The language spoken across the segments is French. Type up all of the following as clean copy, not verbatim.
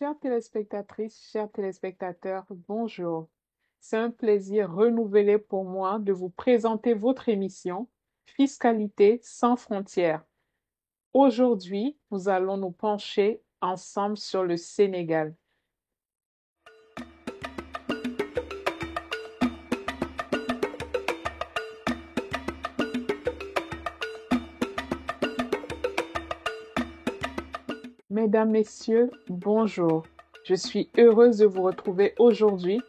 Chères téléspectatrices, chers téléspectateurs, bonjour. C'est un plaisir renouvelé pour moi de vous présenter votre émission Fiscalité sans frontières. Aujourd'hui, nous allons nous pencher ensemble sur le Sénégal. Mesdames, Messieurs, bonjour. Je suis heureuse de vous retrouver aujourd'hui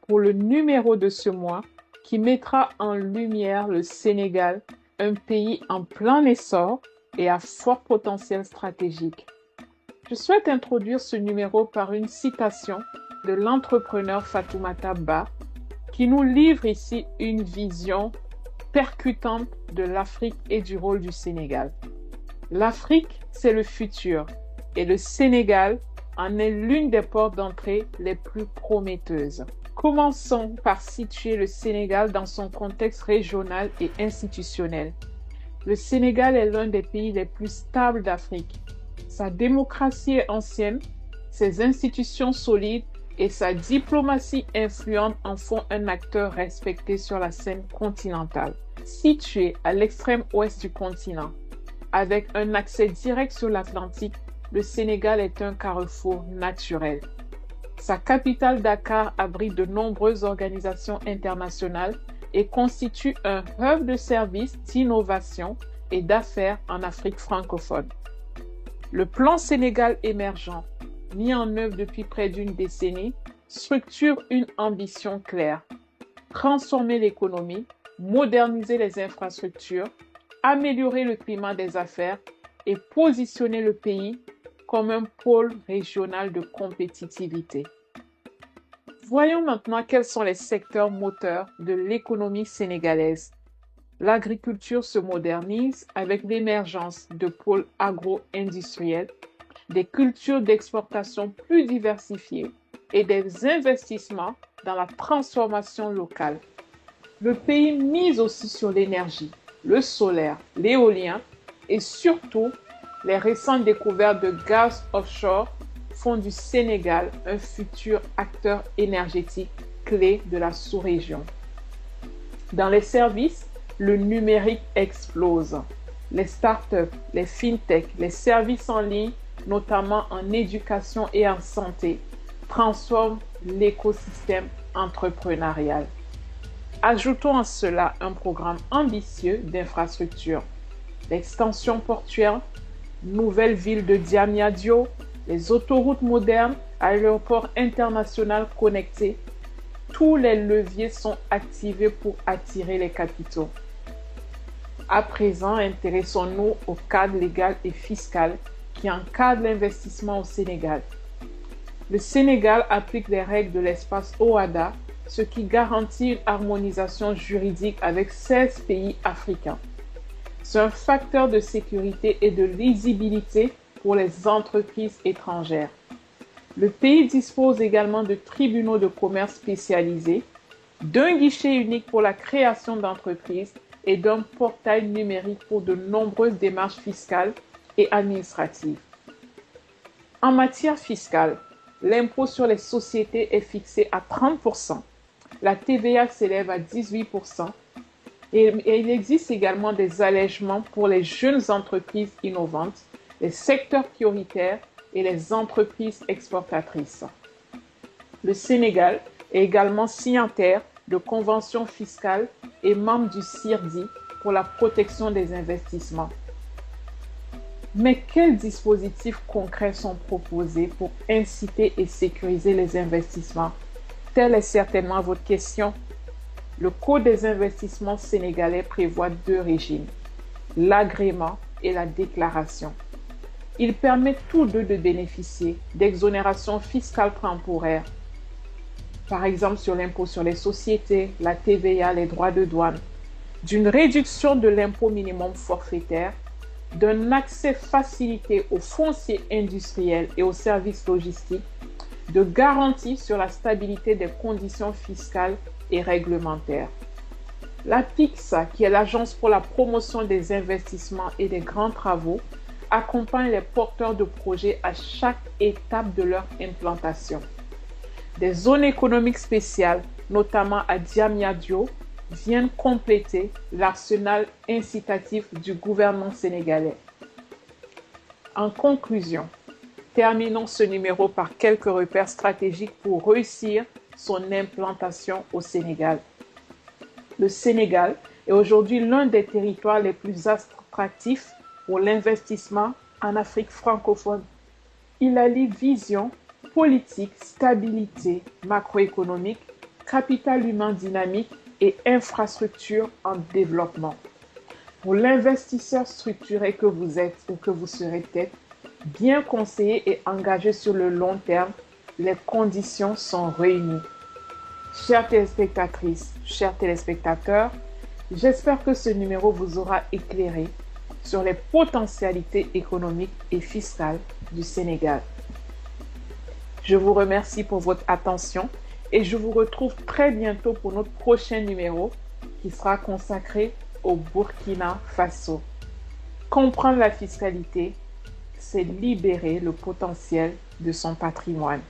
pour le numéro de ce mois qui mettra en lumière le Sénégal, un pays en plein essor et à fort potentiel stratégique. Je souhaite introduire ce numéro par une citation de l'entrepreneur Fatoumata Ba qui nous livre ici une vision percutante de l'Afrique et du rôle du Sénégal. L'Afrique, c'est le futur et le Sénégal en est l'une des portes d'entrée les plus prometteuses. Commençons par situer le Sénégal dans son contexte régional et institutionnel. Le Sénégal est l'un des pays les plus stables d'Afrique. Sa démocratie est ancienne, ses institutions solides et sa diplomatie influente en font un acteur respecté sur la scène continentale. Situé à l'extrême ouest du continent, avec un accès direct sur l'Atlantique, le Sénégal est un carrefour naturel. Sa capitale Dakar abrite de nombreuses organisations internationales et constitue un hub de services, d'innovation et d'affaires en Afrique francophone. Le plan Sénégal émergent, mis en œuvre depuis près d'une décennie, structure une ambition claire: transformer l'économie, moderniser les infrastructures, améliorer le climat des affaires et positionner le pays comme un pôle régional de compétitivité. Voyons maintenant quels sont les secteurs moteurs de l'économie sénégalaise. L'agriculture se modernise avec l'émergence de pôles agro-industriels, des cultures d'exportation plus diversifiées et des investissements dans la transformation locale. Le pays mise aussi sur l'énergie, le solaire, l'éolien et surtout les récentes découvertes de gaz offshore font du Sénégal un futur acteur énergétique clé de la sous-région. Dans les services, le numérique explose. Les startups, les fintech, les services en ligne, notamment en éducation et en santé, transforment l'écosystème entrepreneurial. Ajoutons à cela un programme ambitieux d'infrastructure. L'extension portuaire, nouvelle ville de Diamniadio, les autoroutes modernes, aéroports internationaux connectés, tous les leviers sont activés pour attirer les capitaux. À présent, intéressons-nous au cadre légal et fiscal qui encadre l'investissement au Sénégal. Le Sénégal applique les règles de l'espace OHADA, ce qui garantit une harmonisation juridique avec 16 pays africains. C'est un facteur de sécurité et de lisibilité pour les entreprises étrangères. Le pays dispose également de tribunaux de commerce spécialisés, d'un guichet unique pour la création d'entreprises et d'un portail numérique pour de nombreuses démarches fiscales et administratives. En matière fiscale, l'impôt sur les sociétés est fixé à 30%, la TVA s'élève à 18%, et il existe également des allègements pour les jeunes entreprises innovantes, les secteurs prioritaires et les entreprises exportatrices. Le Sénégal est également signataire de conventions fiscales et membre du CIRDI pour la protection des investissements. Mais quels dispositifs concrets sont proposés pour inciter et sécuriser les investissements? Telle est certainement votre question. Le Code des investissements sénégalais prévoit deux régimes, l'agrément et la déclaration. Ils permettent tous deux de bénéficier d'exonérations fiscales temporaires, par exemple sur l'impôt sur les sociétés, la TVA, les droits de douane, d'une réduction de l'impôt minimum forfaitaire, d'un accès facilité aux fonciers industriels et aux services logistiques, de garanties sur la stabilité des conditions fiscales et réglementaires. La PIXA, qui est l'Agence pour la promotion des investissements et des grands travaux, accompagne les porteurs de projets à chaque étape de leur implantation. Des zones économiques spéciales, notamment à Diamniadio, viennent compléter l'arsenal incitatif du gouvernement sénégalais. En conclusion, terminons ce numéro par quelques repères stratégiques pour réussir son implantation au Sénégal. Le Sénégal est aujourd'hui l'un des territoires les plus attractifs pour l'investissement en Afrique francophone. Il allie vision, politique, stabilité macroéconomique, capital humain dynamique et infrastructures en développement. Pour l'investisseur structuré que vous êtes ou que vous serez peut-être, bien conseillé et engagé sur le long terme, les conditions sont réunies. Chères téléspectatrices, chers téléspectateurs, j'espère que ce numéro vous aura éclairé sur les potentialités économiques et fiscales du Sénégal. Je vous remercie pour votre attention et je vous retrouve très bientôt pour notre prochain numéro qui sera consacré au Burkina Faso. Comprendre la fiscalité, c'est libérer le potentiel de son patrimoine.